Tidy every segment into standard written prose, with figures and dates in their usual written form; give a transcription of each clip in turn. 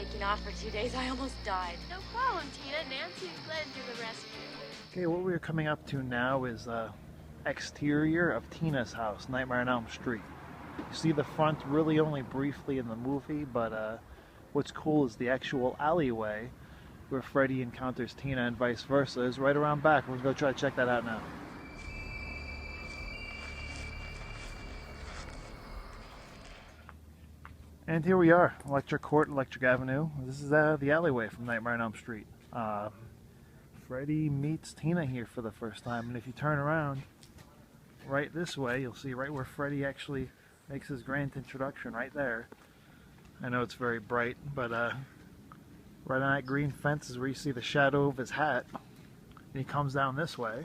taking off for 2 days, I almost died. No problem, Tina. Nancy's glad to do the rescue. Okay, what we're coming up to now is exterior of Tina's house, Nightmare on Elm Street. You see the front really only briefly in the movie, but what's cool is the actual alleyway where Freddy encounters Tina and vice versa is right around back. We're going to go try to check that out now. And here we are, Electric Court, Electric Avenue. This is the alleyway from Nightmare on Elm Street. Freddy meets Tina here for the first time, and if you turn around right this way, you'll see right where Freddy actually makes his grand introduction, right there. I know it's very bright, but right on that green fence is where you see the shadow of his hat. And he comes down this way.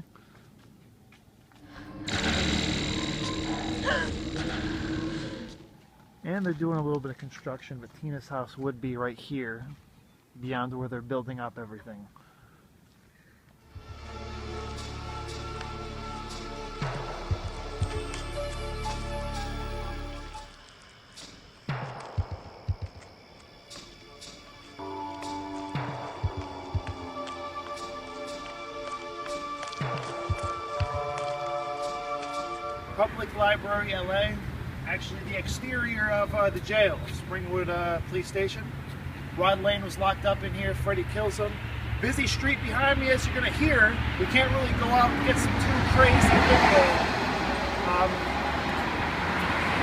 And they're doing a little bit of construction, but Tina's house would be right here, beyond where they're building up everything. Public Library, LA. Actually, the exterior of the jail, Springwood Police Station. Rod Lane was locked up in here. Freddy kills him. Busy street behind me, as you're going to hear. We can't really go out and get some too crazy video.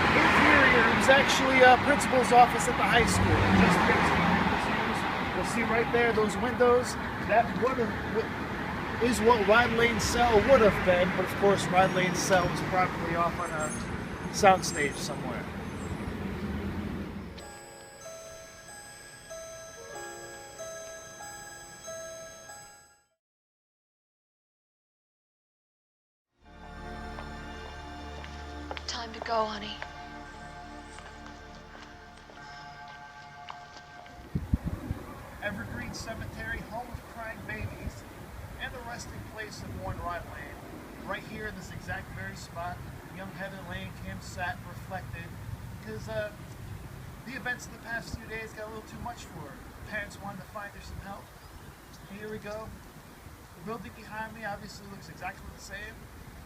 Interior is actually a principal's office at the high school. Just you'll see right there those windows. That is what Rod Lane's cell would have been, but of course Rod Lane's cell was probably off on a soundstage somewhere. Time to go, honey. Evergreen Cemetery, home of crying babies, and the resting place of Warren Rod Lane. Right here in this exact very spot, young Heather Lane came, sat, and reflected, because the events of the past few days got a little too much for her. Parents wanted to find her some help. And here we go. The building behind me obviously looks exactly the same.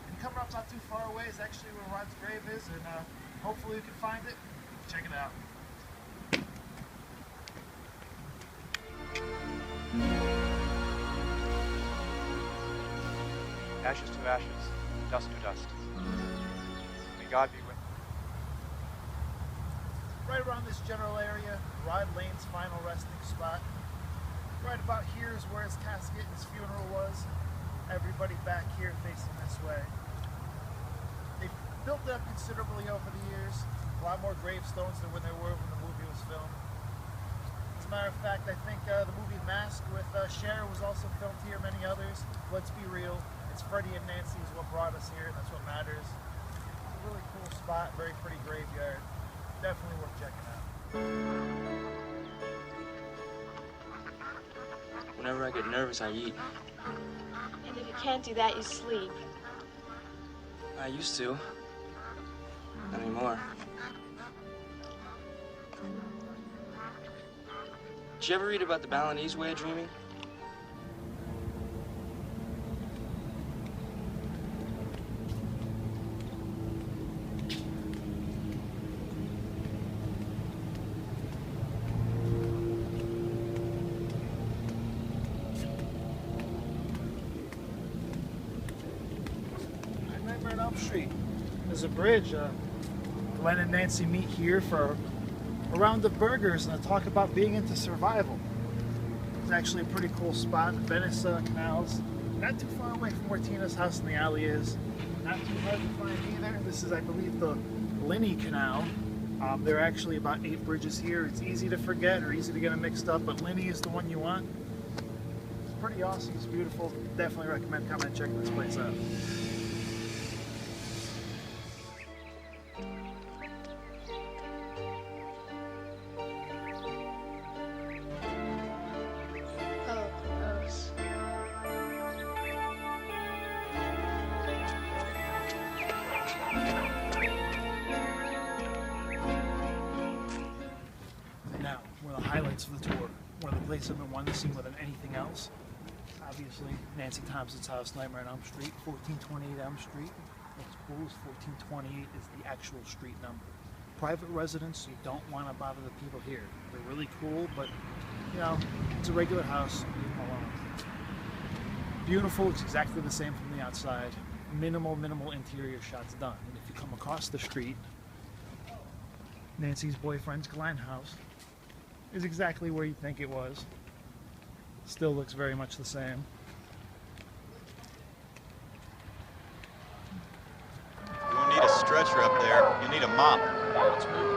And coming up not too far away is actually where Rod's grave is, and hopefully we can find it. Check it out. Ashes to ashes, dust to dust. May God be with you. Right around this general area, Rod Lane's final resting spot. Right about here is where his casket and his funeral was. Everybody back here facing this way. They've built it up considerably over the years. A lot more gravestones than when there were when the movie was filmed. As a matter of fact, I think the movie Mask with Cher was also filmed here, many others. Let's be real. It's Freddy and Nancy is what brought us here, and that's what matters. It's a really cool spot, very pretty graveyard. Definitely worth checking out. Whenever I get nervous, I eat. And if you can't do that, you sleep. I used to. Not anymore. Did you ever read about the Balinese way of dreaming? Nightmare on Elm Street. There's a bridge. Glenn and Nancy meet here for a round of burgers and a talk about being into survival. It's actually a pretty cool spot. Venice canals. Not too far away from where Tina's house in the alley is. Not too hard to find either. This is, I believe, the Linney Canal. There are actually about 8 bridges here. It's easy to forget or easy to get them mixed up, but Linney is the one you want. It's pretty awesome. It's beautiful. Definitely recommend coming and checking this place out. Now, one of the highlights of the tour. place I've been wanting to see more than anything else. Obviously, Nancy Thompson's house, Nightmare on Elm Street, 1428 Elm Street. What's cool is 1428 is the actual street number. Private residence, you don't want to bother the people here. They're really cool, but, you know, it's a regular house. Leave them alone. Beautiful, it's exactly the same from the outside. Minimal interior shots done. And if you come across the street, Nancy's boyfriend's Glen house is exactly where you think it was. Still looks very much the same. You won't need a stretcher up there. You need a mop. Let's move